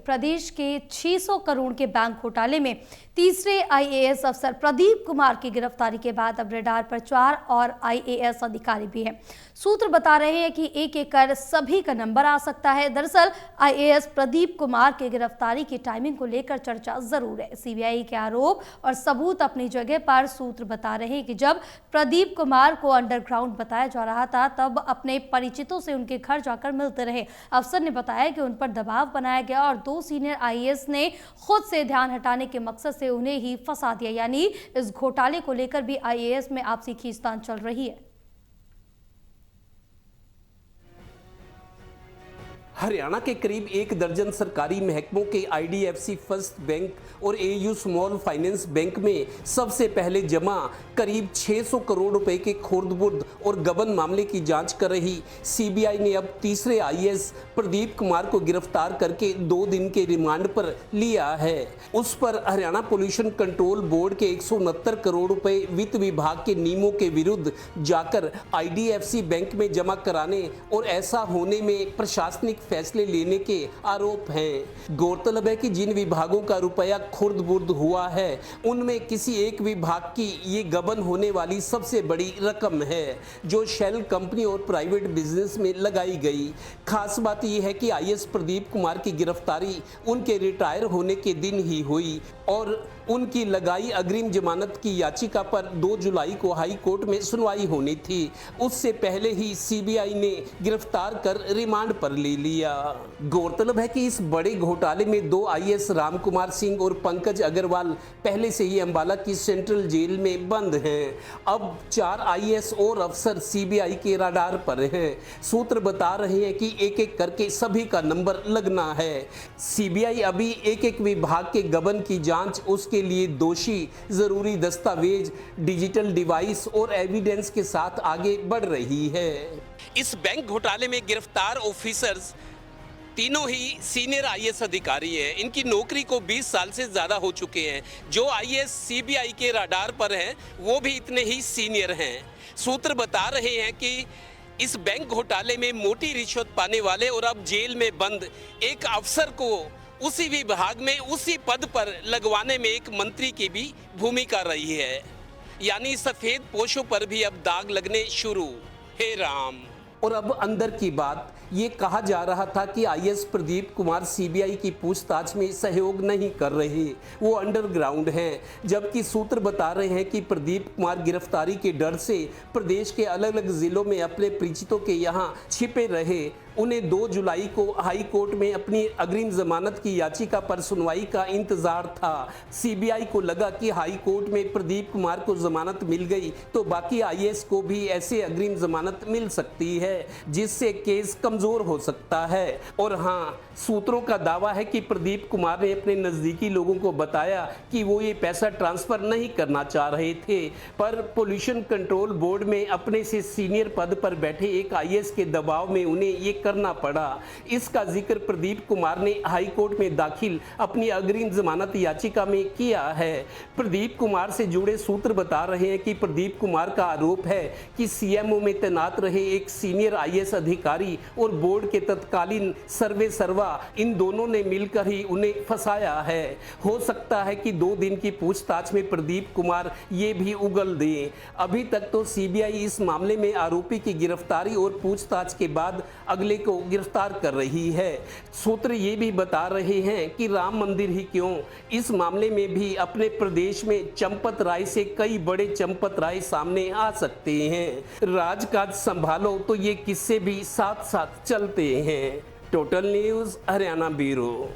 प्रदेश के 600 करोड़ के बैंक घोटाले में तीसरे आईएएस अफसर प्रदीप कुमार की गिरफ्तारी के बाद अब रडार पर 4 और आईएएस अधिकारी भी हैं। सूत्र बता रहे हैं कि एक एक कर सभी का नंबर आ सकता है। दरअसल आईएएस प्रदीप कुमार की गिरफ्तारी की टाइमिंग को लेकर चर्चा जरूर है। सीबीआई के आरोप और सबूत अपनी जगह पर। सूत्र बता रहे हैं कि जब प्रदीप कुमार को अंडरग्राउंड बताया जा रहा था तब अपने परिचितों से उनके घर जाकर मिलते रहे। अफसर ने बताया कि उन पर दबाव बनाया गया और 2 सीनियर आईएएस ने खुद से ध्यान हटाने के मकसद से उन्हें ही फंसा दिया। यानी इस घोटाले को लेकर भी आईएएस में आपसी खींचतान चल रही है। हरियाणा के करीब 1 दर्जन सरकारी महकमों के आईडीएफसी फर्स्ट बैंक और एयू स्मॉल फाइनेंस बैंक में सबसे पहले जमा करीब 600 करोड़ रुपए के खुर्द-बुर्द और गबन मामले की जांच कर रही सीबीआई ने अब तीसरे आईएएस प्रदीप कुमार को गिरफ्तार करके 2 दिन के रिमांड पर लिया है। उस पर हरियाणा पोल्यूशन कंट्रोल बोर्ड के 169 करोड़ रुपए वित्त विभाग के नियमों के विरुद्ध जाकर आईडीएफसी बैंक में जमा कराने और ऐसा होने में प्रशासनिक फैसले लेने के आरोप हैं। गौरतलब है कि जिन विभागों का रुपया खुर्द-बुर्द हुआ है उनमें किसी एक विभाग की ये गबन होने वाली सबसे बड़ी रकम है जो शेल कंपनी और प्राइवेट बिजनेस में लगाई गई। खास बात यह है कि आईएएस प्रदीप कुमार की गिरफ्तारी उनके रिटायर होने के दिन ही हुई और उनकी लगाई अग्रिम जमानत की याचिका पर 2 जुलाई को हाई कोर्ट में सुनवाई होनी थी। उससे पहले ही सीबीआई ने गिरफ्तार कर रिमांड पर ले लिया। गौरतलब है कि इस बड़े घोटाले में 2 आईएएस राम कुमार सिंह और पंकज अग्रवाल पहले से ही अंबाला की सेंट्रल जेल में बंद हैं। अब 4 आईएएस और अफसर सीबीआई के रडार पर हैं। सूत्र बता रहे हैं कि एक एक करके सभी का नंबर लगना है। सीबीआई अभी एक एक विभाग के गबन की जांच, उसके लिए दोषी, जरूरी दस्तावेज, डिजिटल डिवाइस और एविडेंस के साथ आगे बढ़ रही है। इस बैंक घोटाले में गिरफ्तार ऑफिसर्स तीनों ही सीनियर आईएएस अधिकारी हैं। इनकी नौकरी को 20 साल से ज़्यादा हो चुके हैं। जो आईएएस सीबीआई के रडार पर हैं वो भी इतने ही सीनियर हैं। सूत्र बता रहे हैं कि इस बैंक घोटाले में मोटी रिश्वत पाने वाले और अब जेल में बंद एक अफसर को उसी विभाग में उसी पद पर लगवाने में एक मंत्री की भी भूमिका रही है। यानी सफ़ेद पोशों पर भी अब दाग लगने शुरू। हे राम। और अब अंदर की बात, ये कहा जा रहा था कि आईएएस प्रदीप कुमार सीबीआई की पूछताछ में सहयोग नहीं कर रहे, वो अंडरग्राउंड हैं। जबकि सूत्र बता रहे हैं कि प्रदीप कुमार गिरफ्तारी के डर से प्रदेश के अलग अलग जिलों में अपने परिचितों के यहाँ छिपे रहे। उन्हें 2 जुलाई को हाई कोर्ट में अपनी अग्रिम जमानत की याचिका पर सुनवाई का इंतजार था। सीबीआई को लगा कि हाई कोर्ट में प्रदीप कुमार को जमानत मिल गई तो बाकी आईएएस को भी ऐसे अग्रिम जमानत मिल सकती है जिससे केस कमजोर हो सकता है। और हाँ, सूत्रों का दावा है कि प्रदीप कुमार ने अपने नज़दीकी लोगों को बताया कि वो ये पैसा ट्रांसफ़र नहीं करना चाह रहे थे, पर पोल्यूशन कंट्रोल बोर्ड में अपने से सीनियर पद पर बैठे एक आईएएस के दबाव में उन्हें ये करना पड़ा। इसका जिक्र प्रदीप कुमार ने हाई कोर्ट में दाखिल अपनी अग्रिम जमानत याचिका में किया है। प्रदीप कुमार से जुड़े सूत्र बता रहे हैं कि प्रदीप कुमार का आरोप है कि सीएमओ में तैनात रहे एक सीनियर आईएएस अधिकारी और बोर्ड के तत्कालीन सर्वे सर्वा इन दोनों ने मिलकर ही उन्हें फंसाया है। हो सकता है कि 2 दिन की पूछताछ में प्रदीप कुमार ये भी उगल दें। अभी तक तो सीबीआई इस मामले में आरोपी की गिरफ्तारी और पूछताछ के बाद अगले को गिरफ्तार कर रही है। सूत्र ये भी बता रहे हैं कि राम मंदिर ही क्यों, इस मामले में भी अपने प्रदेश में चंपत राय से कई बड़े चंपत राय सामने आ सकते हैं। राजकाज संभालो तो ये किस्से भी साथ साथ चलते हैं। Total news Haryana bureau.